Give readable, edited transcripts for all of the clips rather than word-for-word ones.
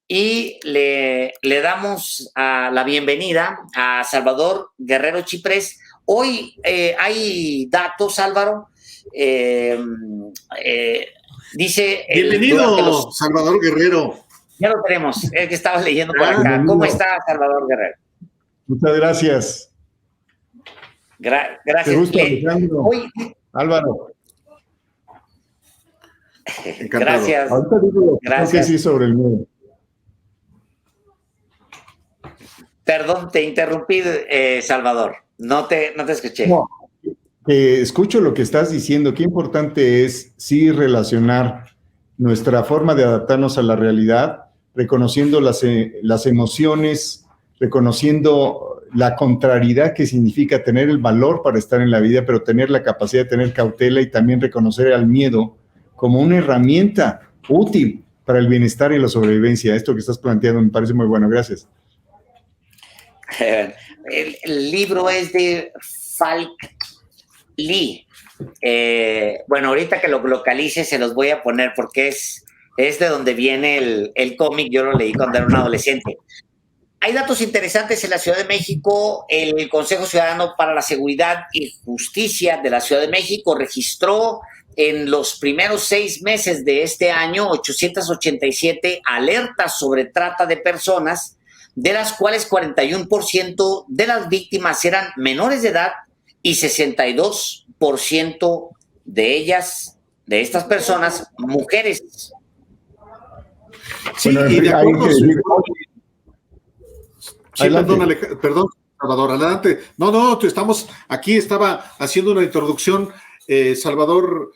y le damos la bienvenida a Salvador Guerrero Chiprés. Hoy hay datos, Álvaro. Dice... Bienvenido, Salvador Guerrero. Ya lo tenemos, es que estaba leyendo por acá. Bienvenido. ¿Cómo está, Salvador Guerrero? Muchas gracias. Gracias. Te gusta, Alejandro. Álvaro. Encantado. Gracias. Ahorita digo que sí sobre el miedo. Perdón, te interrumpí, Salvador. No te escuché. No, escucho lo que estás diciendo. Qué importante es sí relacionar nuestra forma de adaptarnos a la realidad, reconociendo las emociones, reconociendo la contrariedad que significa tener el valor para estar en la vida, pero tener la capacidad de tener cautela y también reconocer al miedo como una herramienta útil para el bienestar y la sobrevivencia. Esto que estás planteando me parece muy bueno. Gracias. El libro es de Falk Lee. Bueno, ahorita que lo localice se los voy a poner porque es de donde viene el cómic. Yo lo leí cuando era un adolescente. Hay datos interesantes en la Ciudad de México. El Consejo Ciudadano para la Seguridad y Justicia de la Ciudad de México registró en los primeros 6 meses de este año 887 alertas sobre trata de personas, de las cuales 41% de las víctimas eran menores de edad y 62% de ellas, de estas personas, mujeres. Sí, bueno, y de acuerdo. Sí, perdón, Salvador, adelante. No, estamos aquí, estaba haciendo una introducción, Salvador,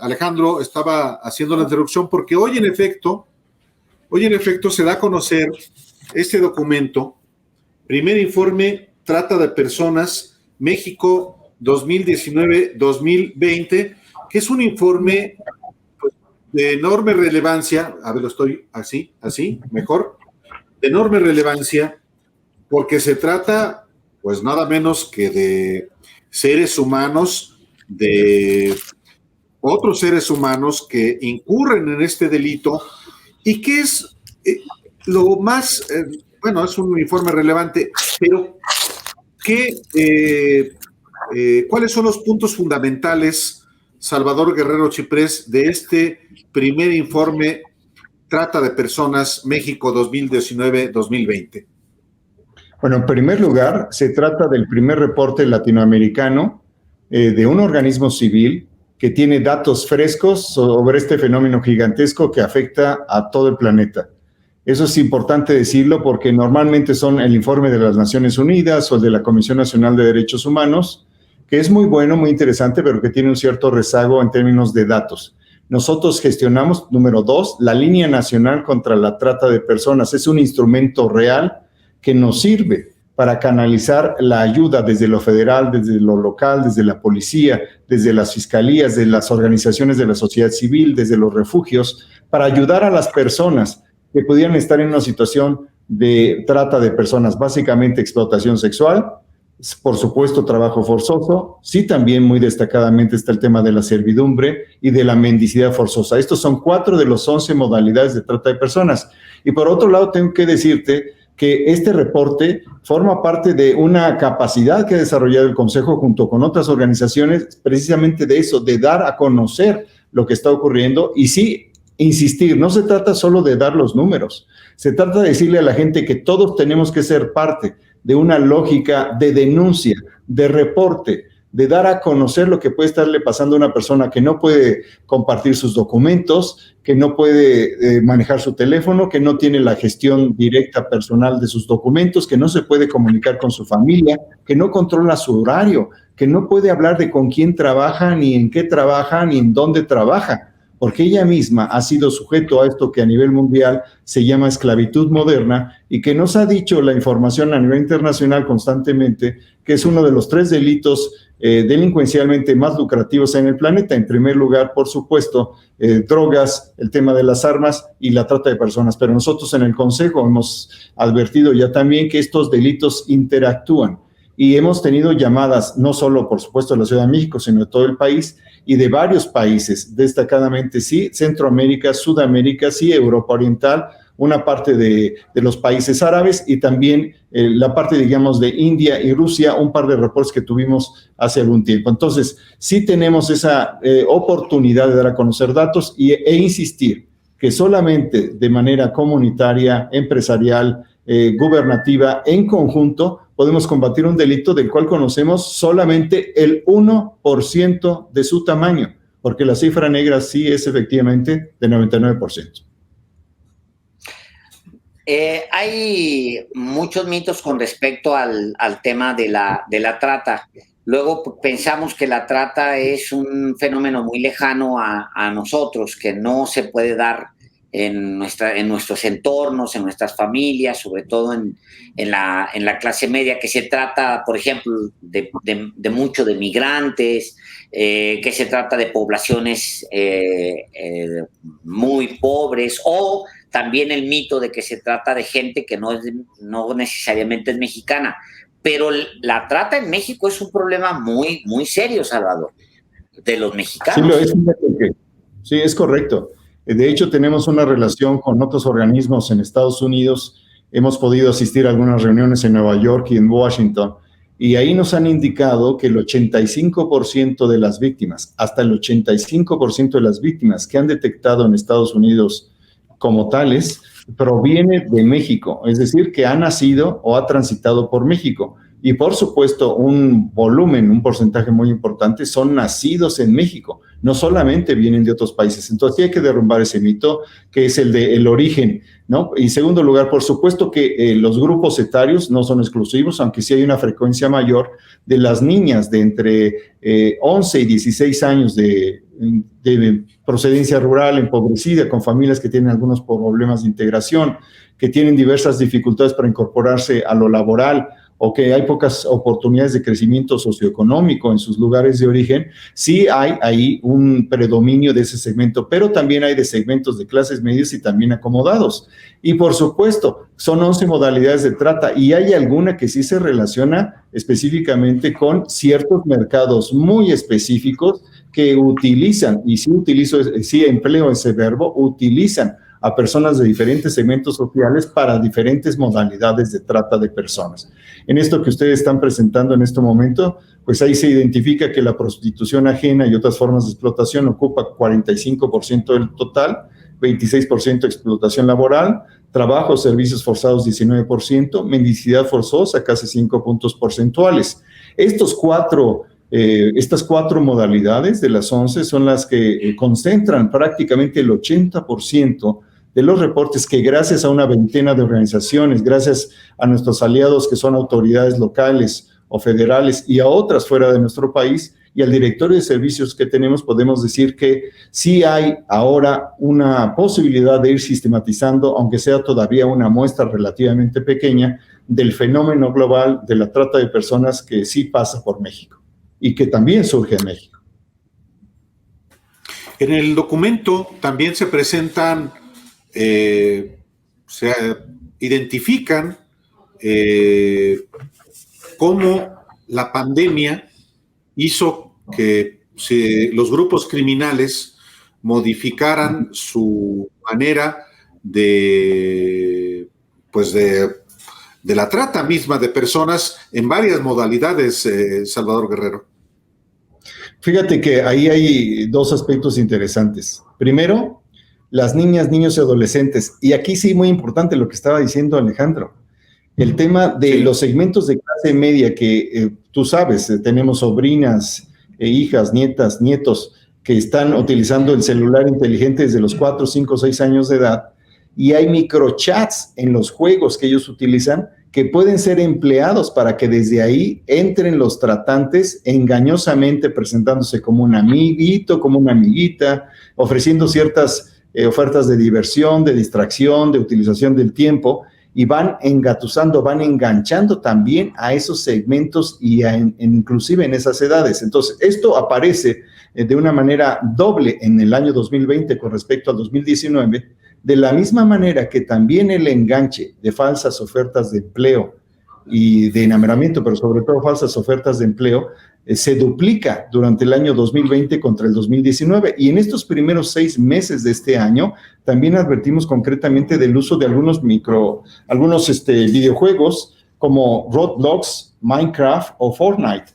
Alejandro estaba haciendo la introducción porque hoy en efecto se da a conocer este documento, primer informe, trata de personas, México 2019-2020, que es un informe de enorme relevancia, a ver, lo estoy así, mejor, de enorme relevancia, porque se trata, pues nada menos que de seres humanos, de otros seres humanos que incurren en este delito, y que es lo más, bueno, es un informe relevante, pero ¿cuáles son los puntos fundamentales, Salvador Guerrero Chiprés, de este primer informe Trata de Personas México 2019-2020? Bueno, en primer lugar, se trata del primer reporte latinoamericano de un organismo civil que tiene datos frescos sobre este fenómeno gigantesco que afecta a todo el planeta. Eso es importante decirlo porque normalmente son el informe de las Naciones Unidas o el de la Comisión Nacional de Derechos Humanos, que es muy bueno, muy interesante, pero que tiene un cierto rezago en términos de datos. Nosotros gestionamos, número 2, la Línea Nacional contra la Trata de Personas. Es un instrumento real que nos sirve para canalizar la ayuda desde lo federal, desde lo local, desde la policía, desde las fiscalías, de las organizaciones de la sociedad civil, desde los refugios, para ayudar a las personas que pudieran estar en una situación de trata de personas, básicamente explotación sexual, por supuesto trabajo forzoso, sí también muy destacadamente está el tema de la servidumbre y de la mendicidad forzosa. Estos son 4 de los 11 modalidades de trata de personas. Y por otro lado tengo que decirte que este reporte forma parte de una capacidad que ha desarrollado el Consejo junto con otras organizaciones, precisamente de eso, de dar a conocer lo que está ocurriendo y sí, insistir, no se trata solo de dar los números, se trata de decirle a la gente que todos tenemos que ser parte de una lógica de denuncia, de reporte, de dar a conocer lo que puede estarle pasando a una persona que no puede compartir sus documentos, que no puede manejar su teléfono, que no tiene la gestión directa personal de sus documentos, que no se puede comunicar con su familia, que no controla su horario, que no puede hablar de con quién trabaja, ni en qué trabaja, ni en dónde trabaja, porque ella misma ha sido sujeto a esto que a nivel mundial se llama esclavitud moderna y que nos ha dicho la información a nivel internacional constantemente que es uno de los 3 delitos delincuencialmente más lucrativos en el planeta. En primer lugar, por supuesto, drogas, el tema de las armas y la trata de personas. Pero nosotros en el Consejo hemos advertido ya también que estos delitos interactúan y hemos tenido llamadas, no solo, por supuesto, de la Ciudad de México, sino de todo el país y de varios países, destacadamente sí, Centroamérica, Sudamérica, sí, Europa Oriental, una parte de los países árabes y también la parte, digamos, de India y Rusia, un par de reportes que tuvimos hace algún tiempo. Entonces, sí tenemos esa oportunidad de dar a conocer datos e insistir que solamente de manera comunitaria, empresarial, gubernativa, en conjunto, podemos combatir un delito del cual conocemos solamente el 1% de su tamaño, porque la cifra negra sí es efectivamente de 99%. Hay muchos mitos con respecto al tema de la trata. Luego pensamos que la trata es un fenómeno muy lejano a nosotros, que no se puede dar en nuestros entornos, en nuestras familias, sobre todo en la clase media, que se trata, por ejemplo, de mucho de migrantes, que se trata de poblaciones muy pobres, o también el mito de que se trata de gente que no necesariamente es mexicana. Pero la trata en México es un problema muy, muy serio, Salvador, de los mexicanos. Sí, es correcto. De hecho, tenemos una relación con otros organismos en Estados Unidos. Hemos podido asistir a algunas reuniones en Nueva York y en Washington, y ahí nos han indicado que el 85% de las víctimas, hasta el 85% de las víctimas que han detectado en Estados Unidos como tales, proviene de México, es decir, que ha nacido o ha transitado por México. Y por supuesto, un porcentaje muy importante son nacidos en México, no solamente vienen de otros países. Entonces, sí hay que derrumbar ese mito, que es el del origen, ¿no? Y en segundo lugar, por supuesto que los grupos etarios no son exclusivos, aunque sí hay una frecuencia mayor de las niñas de entre 11 y 16 años de procedencia rural, empobrecida, con familias que tienen algunos problemas de integración, que tienen diversas dificultades para incorporarse a lo laboral, o que hay pocas oportunidades de crecimiento socioeconómico en sus lugares de origen. Sí hay ahí un predominio de ese segmento, pero también hay de segmentos de clases medias y también acomodados. Y por supuesto, son 11 modalidades de trata, y hay alguna que sí se relaciona específicamente con ciertos mercados muy específicos que utilizan, y sí empleo ese verbo, utilizan a personas de diferentes segmentos sociales para diferentes modalidades de trata de personas. En esto que ustedes están presentando en este momento, pues ahí se identifica que la prostitución ajena y otras formas de explotación ocupa 45% del total, 26% explotación laboral, trabajo, servicios forzados 19%, mendicidad forzosa casi 5 puntos porcentuales. Estas cuatro modalidades de las 11 son las que concentran prácticamente el 80% de los reportes que, gracias a una veintena de organizaciones, gracias a nuestros aliados que son autoridades locales o federales y a otras fuera de nuestro país, y al directorio de servicios que tenemos, podemos decir que sí hay ahora una posibilidad de ir sistematizando, aunque sea todavía una muestra relativamente pequeña, del fenómeno global de la trata de personas que sí pasa por México y que también surge en México. En el documento también se presentan, se identifican cómo la pandemia hizo que los grupos criminales modificaran su manera de la trata misma de personas en varias modalidades, Salvador Guerrero. Fíjate que ahí hay dos aspectos interesantes. Primero, las niñas, niños y adolescentes. Y aquí sí, muy importante lo que estaba diciendo Alejandro. El tema de los segmentos de clase media que tú sabes, tenemos sobrinas, hijas, nietas, nietos que están utilizando el celular inteligente desde los 4, 5, 6 años de edad, y hay microchats en los juegos que ellos utilizan que pueden ser empleados para que desde ahí entren los tratantes engañosamente presentándose como un amiguito, como una amiguita, ofreciendo ciertas ofertas de diversión, de distracción, de utilización del tiempo, y van engatusando, van enganchando también a esos segmentos y inclusive en esas edades. Entonces, esto aparece de una manera doble en el año 2020 con respecto al 2019, de la misma manera que también el enganche de falsas ofertas de empleo y de enamoramiento, pero sobre todo falsas ofertas de empleo, se duplica durante el año 2020 contra el 2019. Y en estos primeros 6 meses de este año, también advertimos concretamente del uso de algunos videojuegos como Roblox, Minecraft o Fortnite.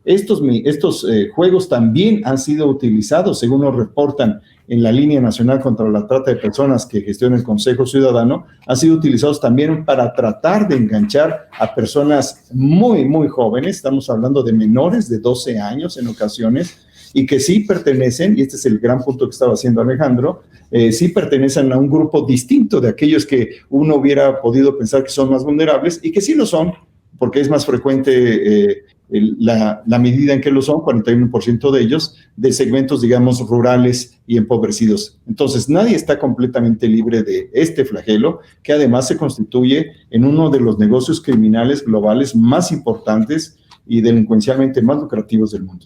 Estos juegos también han sido utilizados, según nos reportan en la Línea Nacional contra la Trata de Personas que gestiona el Consejo Ciudadano, han sido utilizados también para tratar de enganchar a personas muy, muy jóvenes. Estamos hablando de menores de 12 años en ocasiones, y que sí pertenecen, y este es el gran punto que estaba haciendo Alejandro, sí pertenecen a un grupo distinto de aquellos que uno hubiera podido pensar que son más vulnerables, y que sí lo son, porque es más frecuente la medida en que lo son, 41% de ellos, de segmentos, digamos, rurales y empobrecidos. Entonces, nadie está completamente libre de este flagelo, que además se constituye en uno de los negocios criminales globales más importantes y delincuencialmente más lucrativos del mundo.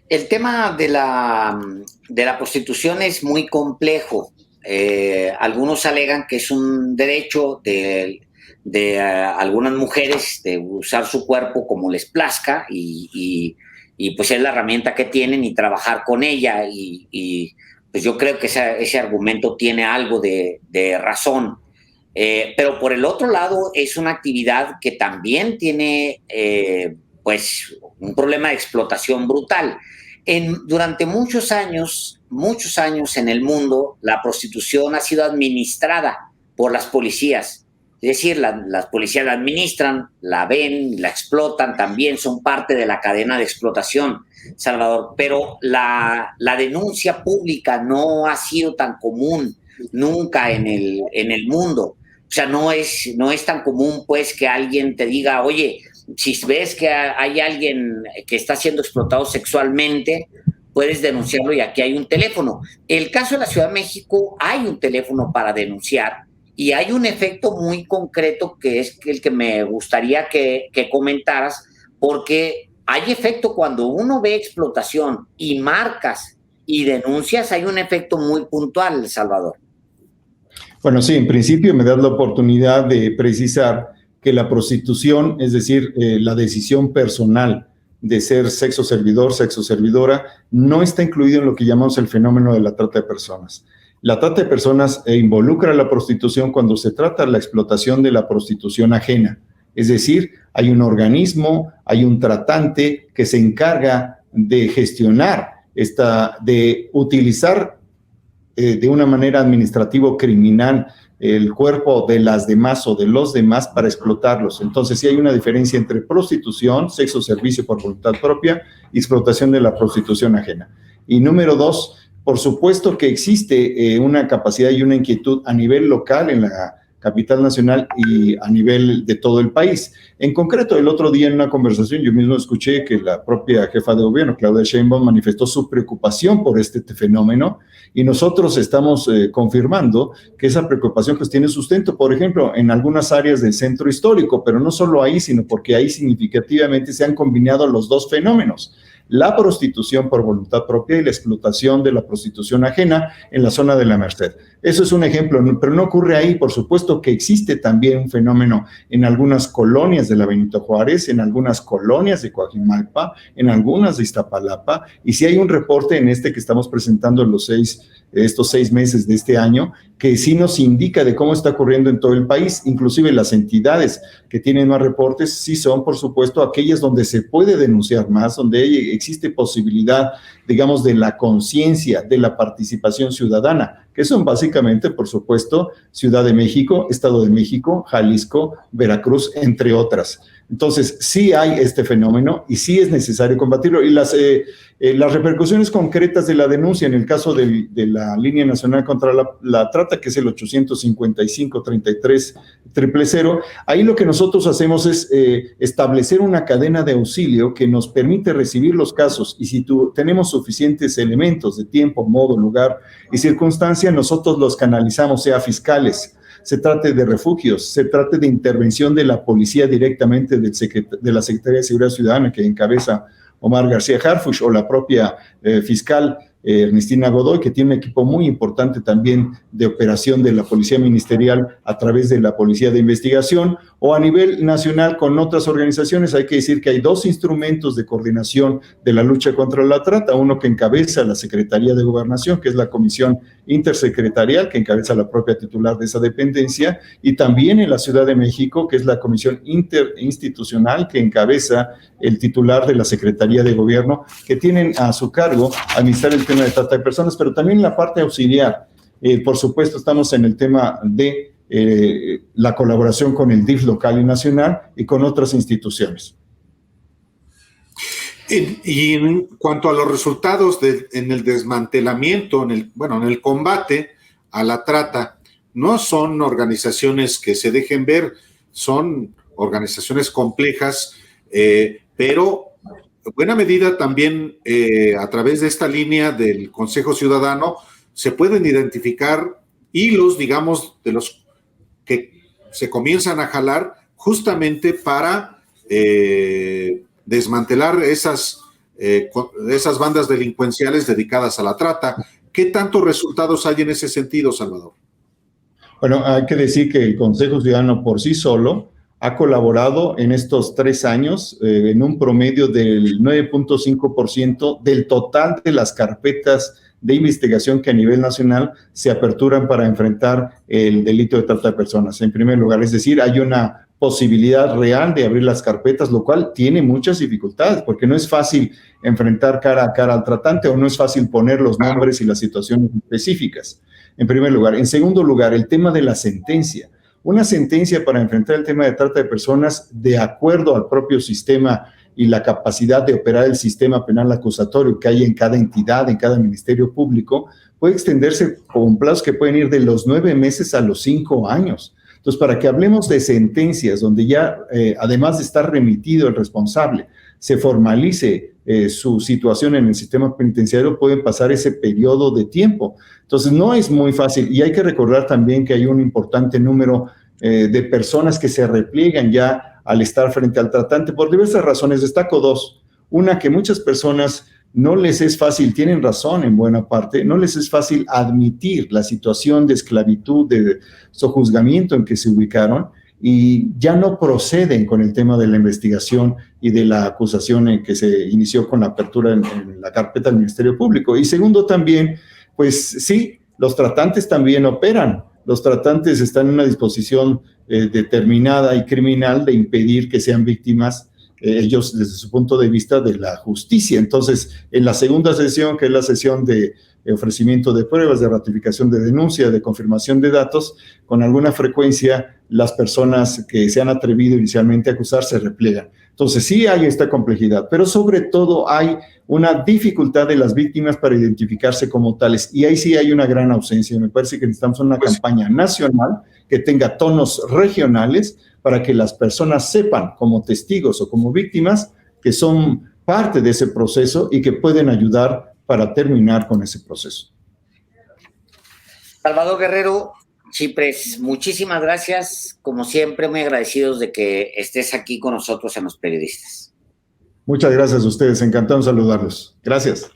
El tema de la prostitución es muy complejo. Algunos alegan que es un derecho de algunas mujeres de usar su cuerpo como les plazca y pues es la herramienta que tienen y trabajar con ella y pues yo creo que ese argumento tiene algo de razón. Pero por el otro lado es una actividad que también tiene pues un problema de explotación brutal. Durante muchos años en el mundo, la prostitución ha sido administrada por las policías. Es decir, las policías la administran, la ven, la explotan, también son parte de la cadena de explotación, Salvador. Pero la denuncia pública no ha sido tan común nunca en el mundo. O sea, no es tan común, pues, que alguien te diga, oye, si ves que hay alguien que está siendo explotado sexualmente, puedes denunciarlo y aquí hay un teléfono. El caso de la Ciudad de México, hay un teléfono para denunciar y hay un efecto muy concreto que es el que me gustaría que comentaras, porque hay efecto cuando uno ve explotación y marcas y denuncias, hay un efecto muy puntual, Salvador. Bueno, sí, en principio me das la oportunidad de precisar que la prostitución, es decir, la decisión personal de ser sexo servidor, sexo servidora, no está incluido en lo que llamamos el fenómeno de la trata de personas. La trata de personas involucra a la prostitución cuando se trata de la explotación de la prostitución ajena. Es decir, hay un organismo, hay un tratante que se encarga de gestionar, de utilizar de una manera administrativo-criminal el cuerpo de las demás o de los demás para explotarlos. Entonces, sí hay una diferencia entre prostitución, sexo servicio por voluntad propia y explotación de la prostitución ajena. Y número 2, por supuesto que existe una capacidad y una inquietud a nivel local en la capital nacional y a nivel de todo el país. En concreto, el otro día en una conversación, yo mismo escuché que la propia jefa de gobierno, Claudia Sheinbaum, manifestó su preocupación por este fenómeno y nosotros estamos confirmando que esa preocupación pues tiene sustento, por ejemplo, en algunas áreas del centro histórico, pero no solo ahí, sino porque ahí significativamente se han combinado los dos fenómenos: la prostitución por voluntad propia y la explotación de la prostitución ajena en la zona de la Merced. Eso es un ejemplo, pero no ocurre ahí. Por supuesto que existe también un fenómeno en algunas colonias de la Benito Juárez, en algunas colonias de Coajimalpa, en algunas de Iztapalapa, y sí hay un reporte en que estamos presentando estos 6 meses de este año, que sí nos indica de cómo está ocurriendo en todo el país. Inclusive las entidades que tienen más reportes sí son, por supuesto, aquellas donde se puede denunciar más, donde existe posibilidad, digamos, de la conciencia, de la participación ciudadana, que son básicamente, por supuesto, Ciudad de México, Estado de México, Jalisco, Veracruz, entre otras. Entonces, sí hay este fenómeno y sí es necesario combatirlo. Y las repercusiones concretas de la denuncia, en el caso de la Línea Nacional contra la Trata, que es el 855-33-000, ahí lo que nosotros hacemos es establecer una cadena de auxilio que nos permite recibir los casos, y si tenemos suficientes elementos de tiempo, modo, lugar y circunstancia, nosotros los canalizamos, sea fiscales, se trate de refugios, se trate de intervención de la policía directamente de la Secretaría de Seguridad Ciudadana que encabeza Omar García Harfuch, o la propia fiscal Ernestina Godoy, que tiene un equipo muy importante también de operación de la Policía Ministerial a través de la Policía de Investigación, o a nivel nacional con otras organizaciones. Hay que decir que hay 2 instrumentos de coordinación de la lucha contra la trata, uno que encabeza la Secretaría de Gobernación, que es la Comisión Intersecretarial, que encabeza la propia titular de esa dependencia, y también en la Ciudad de México, que es la Comisión Interinstitucional, que encabeza el titular de la Secretaría de Gobierno, que tienen a su cargo administrar el tema de trata de personas, pero también la parte auxiliar. Por supuesto, estamos en el tema de la colaboración con el DIF local y nacional y con otras instituciones. Y en cuanto a los resultados en el desmantelamiento, en el combate a la trata, no son organizaciones que se dejen ver, son organizaciones complejas, pero en buena medida también a través de esta línea del Consejo Ciudadano se pueden identificar hilos, digamos, de los que se comienzan a jalar justamente para desmantelar esas bandas delincuenciales dedicadas a la trata. ¿Qué tantos resultados hay en ese sentido, Salvador? Bueno, hay que decir que el Consejo Ciudadano por sí solo ha colaborado en estos 3 años en un promedio del 9.5% del total de las carpetas de investigación que a nivel nacional se aperturan para enfrentar el delito de trata de personas. En primer lugar, es decir, hay una posibilidad real de abrir las carpetas, lo cual tiene muchas dificultades, porque no es fácil enfrentar cara a cara al tratante o no es fácil poner los nombres y las situaciones específicas, en primer lugar. En segundo lugar, el tema de la sentencia. Una sentencia para enfrentar el tema de trata de personas de acuerdo al propio sistema y la capacidad de operar el sistema penal acusatorio que hay en cada entidad, en cada ministerio público, puede extenderse con plazos que pueden ir de los 9 meses a los 5 años. Entonces, para que hablemos de sentencias donde ya, además de estar remitido el responsable, se formalice su situación en el sistema penitenciario, pueden pasar ese periodo de tiempo. Entonces, no es muy fácil. Y hay que recordar también que hay un importante número de personas que se repliegan ya al estar frente al tratante por diversas razones. Destaco 2. Una, que muchas personas no les es fácil, tienen razón en buena parte, no les es fácil admitir la situación de esclavitud, de sojuzgamiento en que se ubicaron y ya no proceden con el tema de la investigación y de la acusación en que se inició con la apertura en la carpeta del Ministerio Público. Y segundo también, pues sí, los tratantes también operan. Los tratantes están en una disposición determinada y criminal de impedir que sean víctimas ellos desde su punto de vista de la justicia. Entonces, en la segunda sesión, que es la sesión de ofrecimiento de pruebas, de ratificación de denuncia, de confirmación de datos, con alguna frecuencia las personas que se han atrevido inicialmente a acusar se repliegan. Entonces, sí hay esta complejidad, pero sobre todo hay una dificultad de las víctimas para identificarse como tales, y ahí sí hay una gran ausencia. Me parece que necesitamos una campaña nacional que tenga tonos regionales para que las personas sepan, como testigos o como víctimas, que son parte de ese proceso y que pueden ayudar para terminar con ese proceso. Salvador Guerrero Chiprés, muchísimas gracias. Como siempre, muy agradecidos de que estés aquí con nosotros en Los Periodistas. Muchas gracias a ustedes, encantado de saludarlos. Gracias.